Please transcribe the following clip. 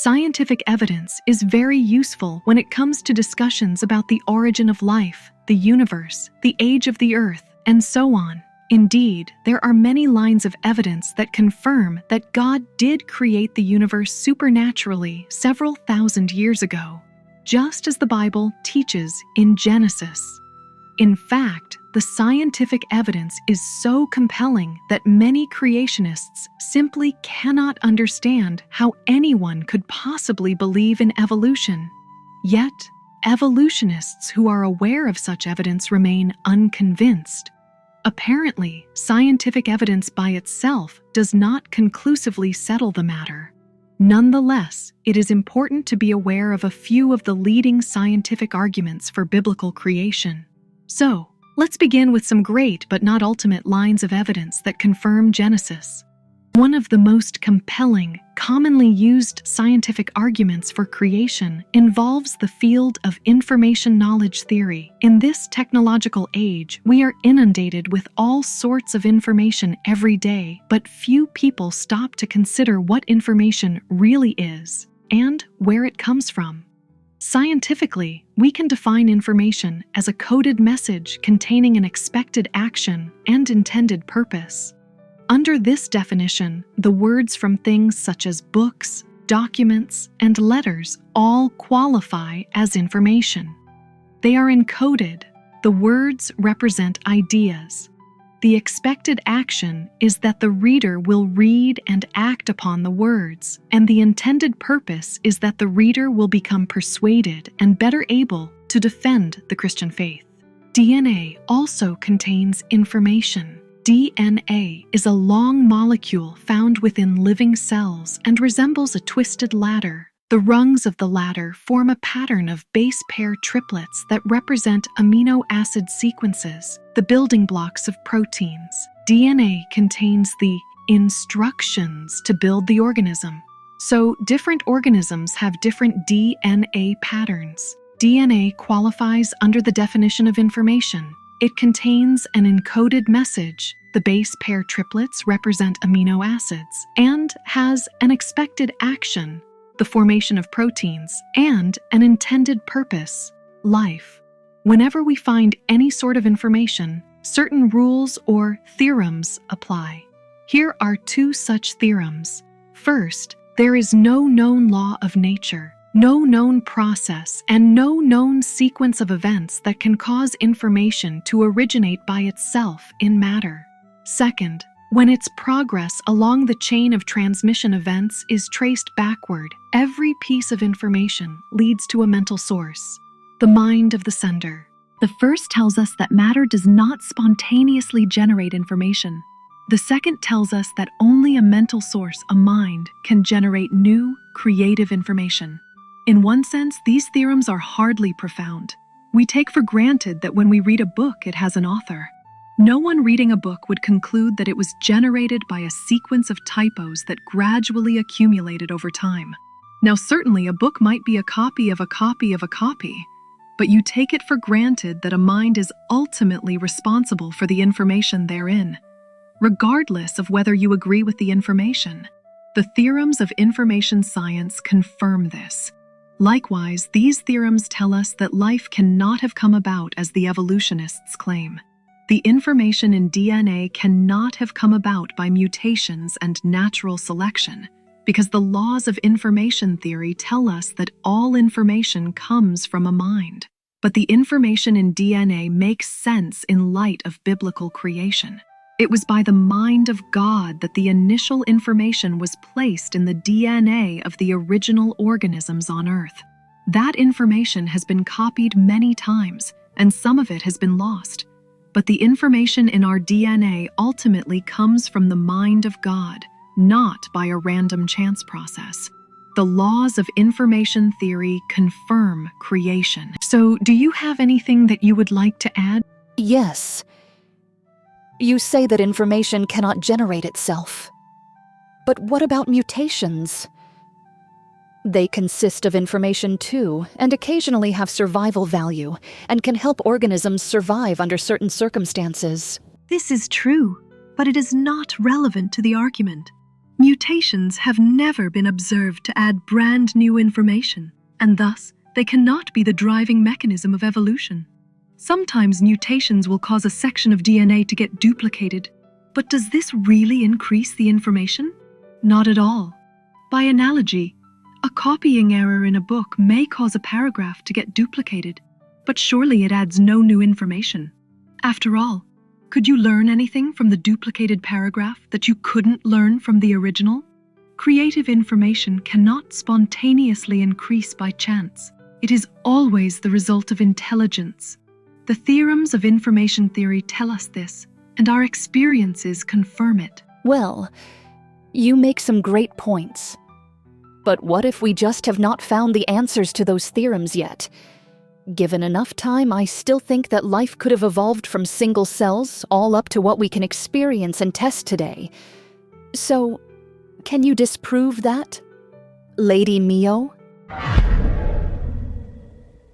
Scientific evidence is very useful when it comes to discussions about the origin of life, the universe, the age of the earth, and so on. Indeed, there are many lines of evidence that confirm that God did create the universe supernaturally several thousand years ago, just as the Bible teaches in Genesis. In fact, the scientific evidence is so compelling that many creationists simply cannot understand how anyone could possibly believe in evolution. Yet, evolutionists who are aware of such evidence remain unconvinced. Apparently, scientific evidence by itself does not conclusively settle the matter. Nonetheless, it is important to be aware of a few of the leading scientific arguments for biblical creation. So, let's begin with some great but not ultimate lines of evidence that confirm Genesis. One of the most compelling, commonly used scientific arguments for creation involves the field of information knowledge theory. In this technological age, we are inundated with all sorts of information every day, but few people stop to consider what information really is and where it comes from. Scientifically, we can define information as a coded message containing an expected action and intended purpose. Under this definition, the words from things such as books, documents, and letters all qualify as information. They are encoded. The words represent ideas. The expected action is that the reader will read and act upon the words, and the intended purpose is that the reader will become persuaded and better able to defend the Christian faith. DNA also contains information. DNA is a long molecule found within living cells and resembles a twisted ladder. The rungs of the ladder form a pattern of base pair triplets that represent amino acid sequences, the building blocks of proteins. DNA contains the instructions to build the organism. So, different organisms have different DNA patterns. DNA qualifies under the definition of information. It contains an encoded message. The base pair triplets represent amino acids and has an expected action, the formation of proteins, and an intended purpose, life. Whenever we find any sort of information, certain rules or theorems apply. Here are two such theorems. First, there is no known law of nature, no known process, and no known sequence of events that can cause information to originate by itself in matter. Second, when its progress along the chain of transmission events is traced backward, every piece of information leads to a mental source, the mind of the sender. The first tells us that matter does not spontaneously generate information. The second tells us that only a mental source, a mind, can generate new, creative information. In one sense, these theorems are hardly profound. We take for granted that when we read a book, it has an author. No one reading a book would conclude that it was generated by a sequence of typos that gradually accumulated over time. Now, certainly a book might be a copy of a copy of a copy, but you take it for granted that a mind is ultimately responsible for the information therein, regardless of whether you agree with the information. The theorems of information science confirm this. Likewise, these theorems tell us that life cannot have come about as the evolutionists claim. The information in DNA cannot have come about by mutations and natural selection, because the laws of information theory tell us that all information comes from a mind. But the information in DNA makes sense in light of biblical creation. It was by the mind of God that the initial information was placed in the DNA of the original organisms on Earth. That information has been copied many times, and some of it has been lost. But the information in our DNA ultimately comes from the mind of God, not by a random chance process. The laws of information theory confirm creation. So, do you have anything that you would like to add? Yes. You say that information cannot generate itself. But what about mutations? They consist of information too, and occasionally have survival value, and can help organisms survive under certain circumstances. This is true, but it is not relevant to the argument. Mutations have never been observed to add brand new information, and thus they cannot be the driving mechanism of evolution. Sometimes mutations will cause a section of DNA to get duplicated, but does this really increase the information? Not at all. By analogy, a copying error in a book may cause a paragraph to get duplicated, but surely it adds no new information. After all, could you learn anything from the duplicated paragraph that you couldn't learn from the original? Creative information cannot spontaneously increase by chance. It is always the result of intelligence. The theorems of information theory tell us this, and our experiences confirm it. Well, you make some great points. But what if we just have not found the answers to those theorems yet? Given enough time, I still think that life could have evolved from single cells all up to what we can experience and test today. So, can you disprove that, Lady Mio?